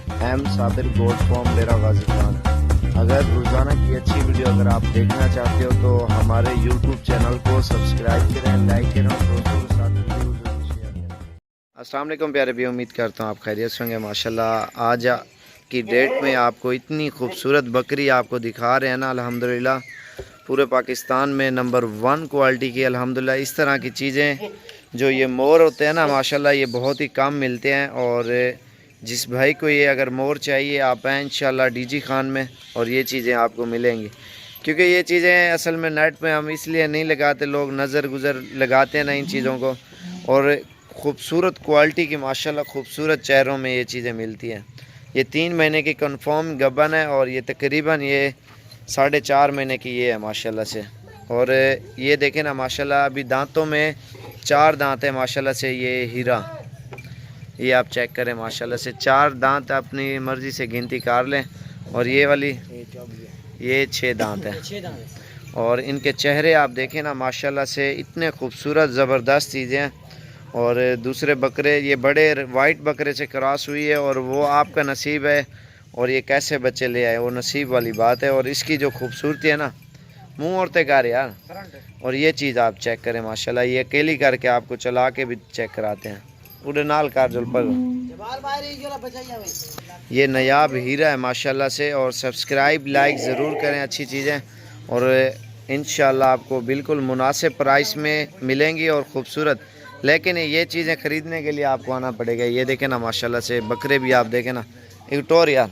M Sabir goat farm डेरा गाजी खान। अगर रोज़ाना की अच्छी वीडियो अगर आप देखना चाहते हो तो हमारे यूट्यूब चैनल को सब्सक्राइब करें, लाइक करें और दोस्तों के साथ वीडियो जरूर शेयर करें। अस्सलाम वालेकुम प्यारे भी, उम्मीद करता हूँ आप खैरियत से होंगे। माशाल्लाह आज की डेट में आपको इतनी खूबसूरत बकरी आपको दिखा रहे हैं ना, अल्हम्दुलिल्लाह पूरे पाकिस्तान में नंबर 1 क्वालिटी की। अल्हम्दुलिल्लाह इस तरह की चीज़ें जो ये मोर होते हैं ना, माशाल्लाह ये बहुत ही कम मिलते हैं। और जिस भाई को ये अगर मोर चाहिए आप आएँ इंशाल्लाह डीजी खान में और ये चीज़ें आपको मिलेंगी। क्योंकि ये चीज़ें असल में नेट में हम इसलिए नहीं लगाते, लोग नज़र गुज़र लगाते हैं ना इन चीज़ों को। और ख़ूबसूरत क्वालिटी की माशाल्लाह खूबसूरत चेहरों में ये चीज़ें मिलती हैं। ये 3 महीने की कंफर्म गबन है और ये तकरीबन ये 4.5 महीने की ये है माशाल्लाह से। और ये देखें ना माशाल्लाह अभी दांतों में 4 दांत है माशाल्लाह से। ये हीरा, ये आप चेक करें माशाल्लाह से 4 दांत अपनी मर्ज़ी से गिनती कर लें। और ये वाली ये 6 दांत है। और इनके चेहरे आप देखें ना माशाल्लाह से इतने खूबसूरत ज़बरदस्त चीज़ें हैं। और दूसरे बकरे ये बड़े वाइट बकरे से क्रॉस हुई है और वो आपका नसीब है। और ये कैसे बच्चे ले आए वो नसीब वाली बात है। और इसकी जो खूबसूरती है ना, मुँह औरते कार यार। और ये चीज़ आप चेक करें माशाल्लाह, ये अकेली करके आपको चला के भी चेक कराते हैं। उड़े नाल कार जुल पर ये नयाब हीरा है माशाल्लाह से। और सब्सक्राइब लाइक ज़रूर करें अच्छी चीज़ें। और इंशाल्लाह आपको बिल्कुल मुनासिब प्राइस में मिलेंगी और ख़ूबसूरत। लेकिन ये चीज़ें ख़रीदने के लिए आपको आना पड़ेगा। ये देखें ना माशाल्लाह से बकरे भी आप देखें ना, एक टोर यार,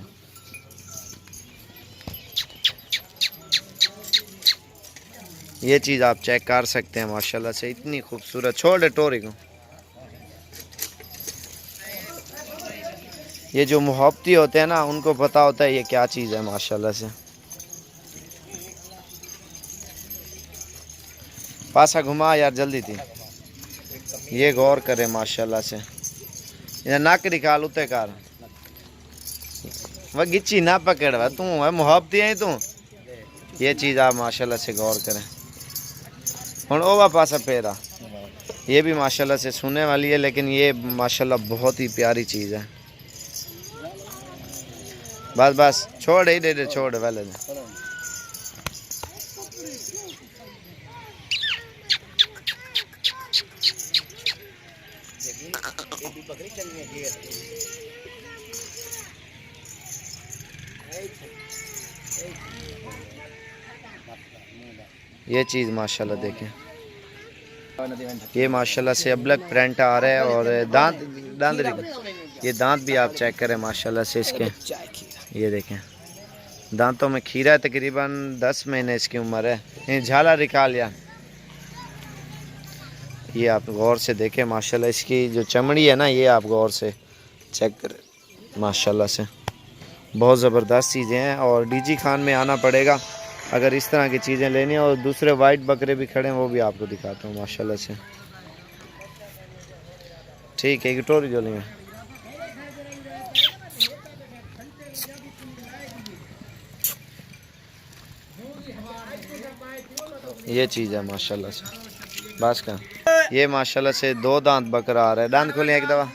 ये चीज़ आप चेक कर सकते हैं माशाल्लाह से इतनी खूबसूरत। छोड़ टोरी को, ये जो मोहब्बती होते हैं ना उनको पता होता है ये क्या चीज़ है माशाल्लाह से। पासा घुमा यार जल्दी थी, ये गौर करे माशाल्लाह से। ये नाक निकाल उते कार वह गिच्ची ना पकड़ वह तू है मोहब्बती है तू। ये चीज़ आप माशाल्लाह से गौर करें। और ओवा पासा फेरा ये भी माशाल्लाह से सुनने वाली है, लेकिन ये माशाल्लाह बहुत ही प्यारी चीज़ है। बस बस छोड़ ही दे छोड़ वाले ने। ये चीज़ माशाल्लाह देखें, ये माशाल्लाह से अबलग प्रिंट आ रहा है। और दांत ये दांत भी आप चेक करें माशाल्लाह से इसके। ये देखें दांतों में खीरा है, तकरीबन 10 महीने इसकी उम्र है। ये झाला निकाल या, ये आप गौर से देखें माशाल्लाह इसकी जो चमड़ी है ना, ये आप गौर से चेक करें माशाल्लाह से। बहुत ज़बरदस्त चीज़ें हैं और डीजी खान में आना पड़ेगा अगर इस तरह की चीज़ें लेनी है। और दूसरे वाइट बकरे भी खड़े हैं वो भी आपको दिखाता हूँ माशाल्लाह से। ठीक है, टोरी जो लेंगे ये चीज़ है माशाल्लाह से। बस का ये माशाल्लाह से 2 दांत बकरा आ रहा है। दांत खोलें एक दफ़ा,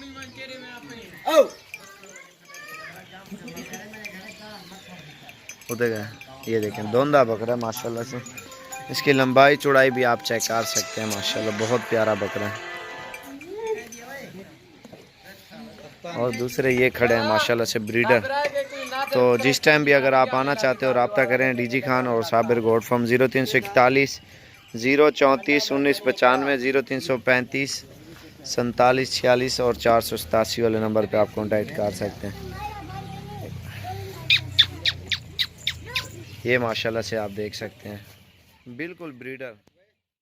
उधर गया। ये देखें दोंदा बकरा है माशाल्लाह से। इसकी लंबाई चौड़ाई भी आप चेक कर सकते हैं माशाल्लाह, बहुत प्यारा बकरा है। और दूसरे ये खड़े हैं माशाल्लाह से ब्रीडर। तो जिस टाइम भी अगर आप आना चाहते हो रब्ता करें डीजी खान और साबिर गोट फॉर्म। 0341 034 1995 0335 47 46 और 487 वाले नंबर पे आप कांटेक्ट कर सकते हैं। ये माशाल्लाह से आप देख सकते हैं बिल्कुल ब्रीडर।